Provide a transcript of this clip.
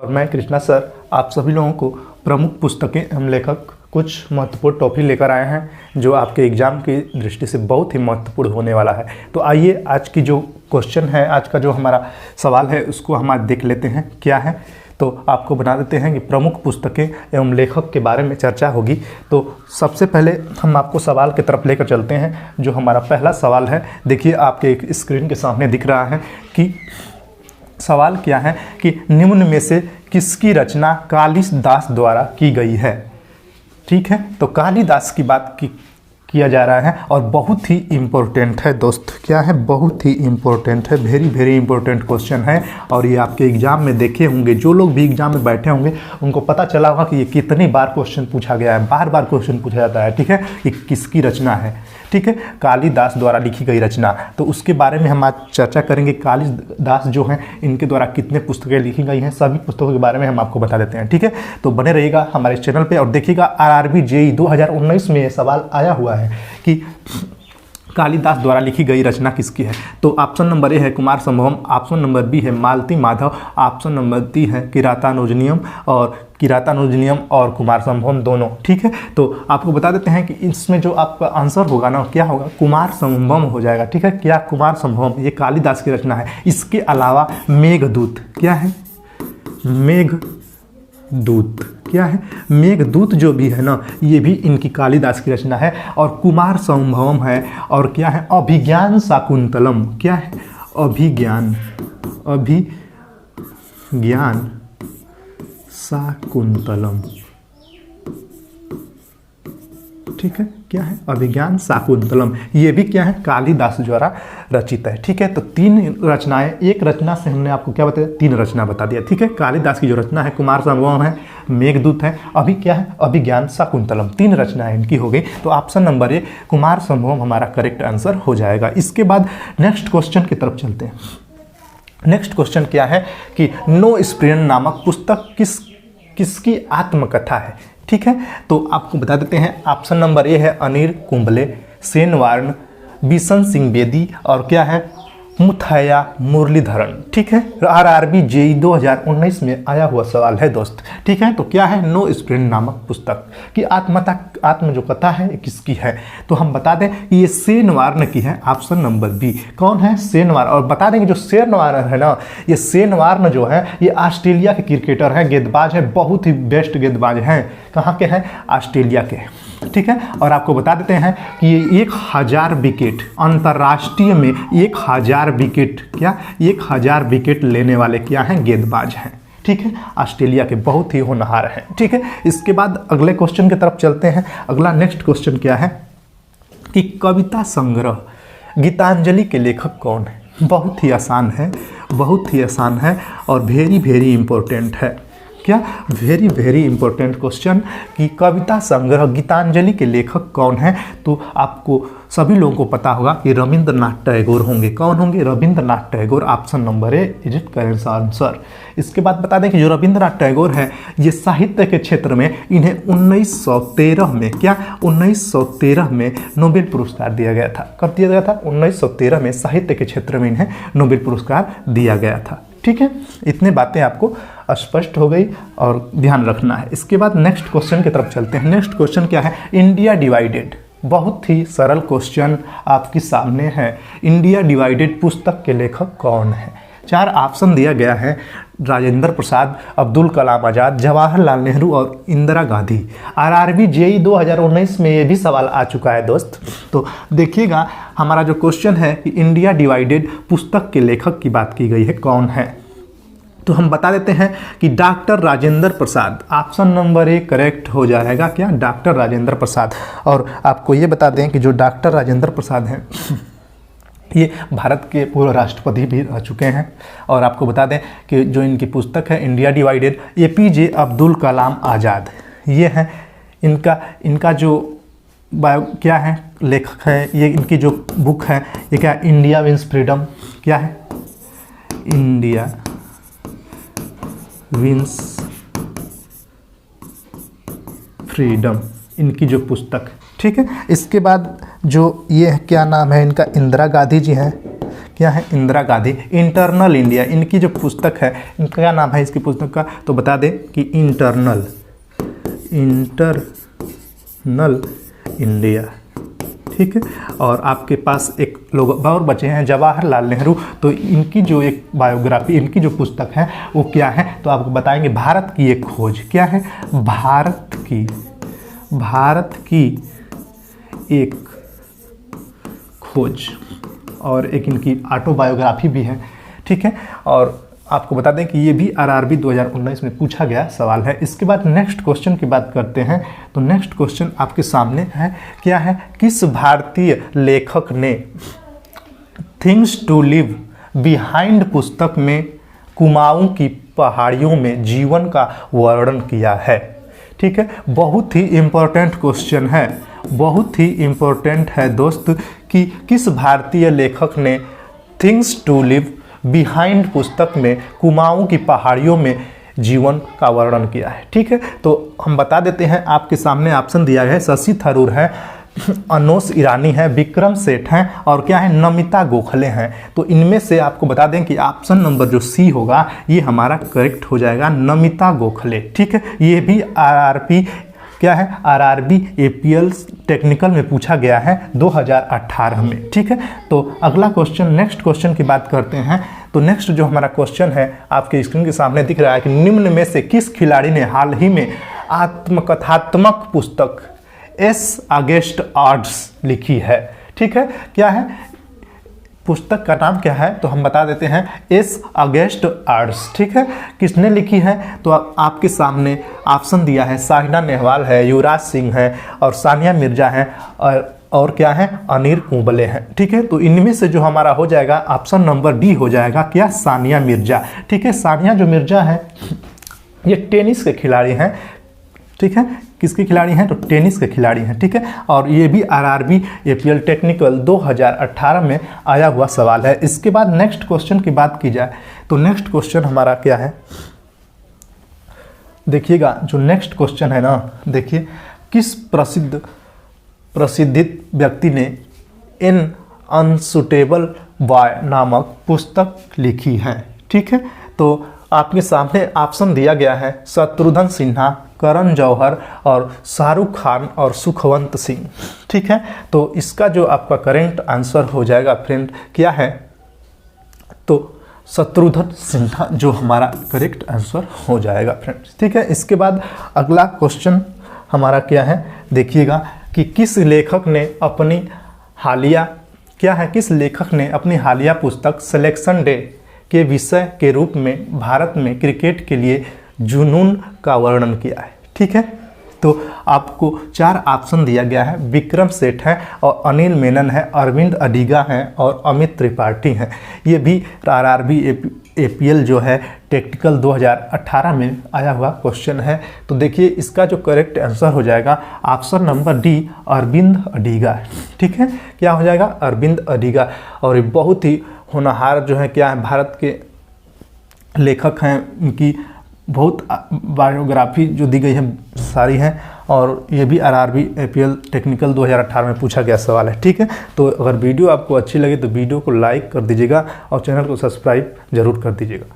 और मैं कृष्णा सर आप सभी लोगों को प्रमुख पुस्तकें एवं लेखक कुछ महत्वपूर्ण टॉपिक लेकर आए हैं जो आपके एग्जाम की दृष्टि से बहुत ही महत्वपूर्ण होने वाला है। तो आइए आज की जो क्वेश्चन है, आज का जो हमारा सवाल है उसको हम आज देख लेते हैं क्या है। तो आपको बता देते हैं कि प्रमुख पुस्तकें एवं लेखक के बारे में चर्चा होगी। तो सबसे पहले हम आपको सवाल की तरफ लेकर चलते हैं। जो हमारा पहला सवाल है, देखिए आपके एक स्क्रीन के सामने दिख रहा है कि सवाल क्या है कि निम्न में से किसकी रचना कालिदास द्वारा की गई है। ठीक है, तो कालिदास की बात किया जा रहा है और बहुत ही इम्पोर्टेंट है दोस्त। क्या है? बहुत ही इम्पोर्टेंट है, वेरी वेरी इम्पोर्टेंट क्वेश्चन है। और ये आपके एग्जाम में देखे होंगे, जो लोग भी एग्जाम में बैठे होंगे उनको पता चला होगा कि ये कितनी बार क्वेश्चन पूछा गया है, बार बार क्वेश्चन पूछा जाता है। ठीक है, ये किसकी रचना है? ठीक है, कालिदास द्वारा लिखी गई रचना। तो उसके बारे में हम आज चर्चा करेंगे। कालिदास जो हैं इनके द्वारा कितने पुस्तकें लिखी गई हैं, सभी पुस्तकों के बारे में हम आपको बता देते हैं। ठीक है, तो बने रहिएगा हमारे चैनल पे और देखिएगा आरआरबी जेईई 2019 में ये सवाल आया हुआ है कि कालिदास द्वारा लिखी गई रचना किसकी है। तो ऑप्शन नंबर ए है कुमार संभवम, ऑप्शन नंबर बी है मालती माधव, ऑप्शन नंबर डी है किरातानुजनियम और कुमार संभवम दोनों। ठीक है, तो आपको बता देते हैं कि इसमें जो आपका आंसर होगा ना, क्या होगा? कुमार संभवम हो जाएगा। ठीक है, क्या कुमार संभवम ये कालिदास की रचना है। इसके अलावा मेघदूत, क्या है? मेघदूत, क्या है? मेघदूत जो भी है ना, ये भी इनकी कालिदास की रचना है। और कुमार संभवम है और क्या है? अभिज्ञान शाकुंतलम, क्या है? अभिज्ञान शाकुंतलम। ठीक है, क्या है? अभिज्ञान शाकुंतलम, ये भी क्या है? कालिदास द्वारा रचित है। ठीक है, तो तीन रचनाएं, एक रचना से हमने आपको क्या बताया? तीन रचना बता दिया। ठीक है, कालिदास की जो रचना है कुमार संभवम है, मेघदूत है, अभी क्या है? अभिज्ञान शाकुंतलम, तीन रचनाएं इनकी हो गई। तो ऑप्शन नंबर ए कुमार संभवम हमारा करेक्ट आंसर हो जाएगा। इसके बाद नेक्स्ट क्वेश्चन की तरफ चलते हैं। नेक्स्ट क्वेश्चन क्या है कि नो स्प्रेन नामक पुस्तक किसकी आत्मकथा है। ठीक है, तो आपको बता देते हैं ऑप्शन नंबर ए है अनिल कुंबले, सेनवार्न, बिशन सिंह बेदी और क्या है? मुथैया मुरलीधरन। ठीक है, आरआरबी जेईई 2019 में आया हुआ सवाल है दोस्त। ठीक है, तो क्या है? नो स्प्रेन नामक पुस्तक की आत्म जो कथा है किसकी है। तो हम बता दें कि ये सेनवार्न की है, ऑप्शन नंबर बी। कौन है? सेनवार्न। और बता दें कि जो सेनवार्न है ना, ये सेनवार्न जो है ये ऑस्ट्रेलिया के क्रिकेटर हैं, गेंदबाज है, बहुत ही बेस्ट गेंदबाज हैं। कहाँ के हैं? ऑस्ट्रेलिया के। ठीक है, और आपको बता देते हैं कि ये 1000 विकेट अंतर्राष्ट्रीय में 1000 विकेट, क्या 1000 विकेट लेने वाले क्या हैं? गेंदबाज हैं। ठीक है, ऑस्ट्रेलिया के बहुत ही होनहार हैं। ठीक है, इसके बाद अगले क्वेश्चन की तरफ चलते हैं। अगला नेक्स्ट क्वेश्चन क्या है कि कविता संग्रह गीतांजलि के लेखक कौन है। बहुत ही आसान है, बहुत ही आसान है और वेरी वेरी इंपॉर्टेंट है। क्या? वेरी वेरी इंपॉर्टेंट क्वेश्चन कि कविता संग्रह गीतांजलि के लेखक कौन है। तो आपको सभी लोगों को पता होगा कि रविंद्रनाथ टैगोर होंगे। कौन होंगे? Rabindranath Tagore. Option number A is it correct answer. इसके बाद बता दें कि जो रविंद्रनाथ टैगोर है ये साहित्य के क्षेत्र में इन्हें 1913 में, क्या 1913 में नोबेल पुरस्कार दिया गया था। कब दिया गया था? 1913 में साहित्य के क्षेत्र में इन्हें नोबेल पुरस्कार दिया गया था। ठीक है, इतने बातें आपको स्पष्ट हो गई और ध्यान रखना है। इसके बाद नेक्स्ट क्वेश्चन की तरफ चलते हैं। नेक्स्ट क्वेश्चन क्या है? India divided. बहुत ही सरल क्वेश्चन आपके सामने है। इंडिया डिवाइडेड पुस्तक के लेखक कौन है? 4 ऑप्शन दिया गया है, राजेंद्र प्रसाद, अब्दुल कलाम आज़ाद, जवाहरलाल नेहरू और इंदिरा गांधी। आरआरबी जेईई 2019 में ये भी सवाल आ चुका है दोस्त। तो देखिएगा हमारा जो क्वेश्चन है कि इंडिया डिवाइडेड पुस्तक के लेखक की बात की गई है, कौन है। तो हम बता देते हैं कि doctor Rajendra Prasad. Option number A correct हो जाएगा। क्या? डॉक्टर राजेंद्र प्रसाद। और आपको ये बता दें कि जो डॉक्टर राजेंद्र प्रसाद हैं ये भारत के पूर्व राष्ट्रपति भी रह चुके हैं। और आपको बता दें कि जो इनकी पुस्तक है India divided, APJ Abdul Kalam Azad ये है इनका जो क्या है लेखक है। ये इनकी जो बुक है ये क्या? India wins freedom. क्या है? इंडिया विंस फ्रीडम, इनकी जो पुस्तक। ठीक है, इसके बाद जो ये क्या नाम है इनका? इंदिरा गांधी जी हैं। क्या है, इंदिरा गांधी। इंटरनल इंडिया, इनकी जो पुस्तक है, इनका क्या नाम है इसकी पुस्तक का, तो बता दें कि इंटरनल इंडिया, ठीक है। और आपके पास एक लोग और बचे हैं, जवाहरलाल नेहरू, तो इनकी जो एक बायोग्राफी, इनकी जो पुस्तक है वो क्या है, तो आपको बताएंगे भारत की एक खोज। क्या है, भारत की एक खोज, और एक इनकी ऑटोबायोग्राफी भी है, ठीक है। और आपको बता दें कि ये भी आरआरबी 2019 में पूछा गया सवाल है। इसके बाद नेक्स्ट क्वेश्चन की बात करते हैं, तो नेक्स्ट क्वेश्चन आपके सामने है, क्या है, किस भारतीय लेखक ने थिंग्स टू लिव बिहाइंड पुस्तक में कुमाऊं की पहाड़ियों में जीवन का वर्णन किया है, ठीक है। बहुत ही इम्पोर्टेंट क्वेश्चन है, बहुत ही इम्पोर्टेंट है दोस्त, कि किस भारतीय लेखक ने थिंग्स टू लिव बिहाइंड पुस्तक में कुमाऊं की पहाड़ियों में जीवन का वर्णन किया है, ठीक है। तो हम बता देते हैं, आपके सामने ऑप्शन दिया गया है, शशि थरूर है, अनोस ईरानी है, विक्रम सेठ हैं, और क्या है, नमिता गोखले हैं। तो इनमें से आपको बता दें कि ऑप्शन नंबर जो सी होगा ये हमारा करेक्ट हो जाएगा, नमिता गोखले, ठीक है। ये भी आरआरबी, क्या है, आरआरबी एपीएल टेक्निकल में पूछा गया है 2018 में, ठीक है। तो अगला क्वेश्चन, नेक्स्ट क्वेश्चन की बात करते हैं। तो नेक्स्ट जो हमारा क्वेश्चन है आपके स्क्रीन के सामने दिख रहा है कि निम्न में से किस खिलाड़ी ने हाल ही में आत्मकथात्मक पुस्तक एस अगेंस्ट ऑड्स लिखी है, ठीक है। क्या है, पुस्तक का नाम क्या है, तो हम बता देते हैं, एस अगेंस्ट ऑड्स, ठीक है। किसने लिखी है, तो आपके सामने ऑप्शन दिया है, साइना नेहवाल है, युवराज सिंह है, और सानिया मिर्जा है, और क्या है, अनिल कुंबले हैं, ठीक है। तो इनमें से जो हमारा हो जाएगा ऑप्शन नंबर डी हो जाएगा, क्या, सानिया मिर्जा, ठीक है। सानिया जो मिर्जा है ये टेनिस के खिलाड़ी हैं, ठीक है। किसके खिलाड़ी हैं, तो टेनिस के खिलाड़ी हैं, ठीक है। और ये भी आरआरबी एपीएल टेक्निकल 2018 में आया हुआ सवाल है। इसके बाद नेक्स्ट क्वेश्चन की बात की जाए, तो नेक्स्ट क्वेश्चन हमारा क्या है, देखिएगा जो नेक्स्ट क्वेश्चन है ना, देखिए, किस प्रसिद्ध व्यक्ति ने एन अनसुटेबल बॉय नामक पुस्तक लिखी है, ठीक है। तो आपके सामने ऑप्शन दिया गया है, शत्रुघ्न सिन्हा, करण जौहर, और शाहरुख खान, और सुखवंत सिंह, ठीक है। तो इसका जो आपका करेक्ट आंसर हो जाएगा फ्रेंड, क्या है, तो शत्रुघ्न सिन्हा जो हमारा करेक्ट आंसर हो जाएगा फ्रेंड्स, ठीक है। इसके बाद अगला क्वेश्चन हमारा क्या है, देखिएगा कि किस लेखक ने अपनी हालिया, क्या है, किस लेखक ने अपनी हालिया पुस्तक सिलेक्शन डे के विषय के रूप में भारत में क्रिकेट के लिए जुनून का वर्णन किया है, ठीक है। तो आपको 4 ऑप्शन दिया गया है, विक्रम सेठ है, और अनिल मेनन है, अरविंद अडिगा हैं, और अमित त्रिपाठी हैं। ये भी आरआरबी एपीएल जो है टेक्निकल 2018 में आया हुआ क्वेश्चन है। तो देखिए इसका जो करेक्ट आंसर हो जाएगा option number D, Arvind Adiga, ठीक है। क्या हो जाएगा, अरविंद अडिगा। और ये बहुत ही होनहार जो है, क्या है, भारत के लेखक हैं, उनकी बहुत बायोग्राफी जो दी गई है सारी हैं, और ये भी आरआरबी एपीएल टेक्निकल 2018 में पूछा गया सवाल है, ठीक है। तो अगर वीडियो आपको अच्छी लगे तो वीडियो को लाइक कर दीजिएगा, और चैनल को सब्सक्राइब जरूर कर दीजिएगा।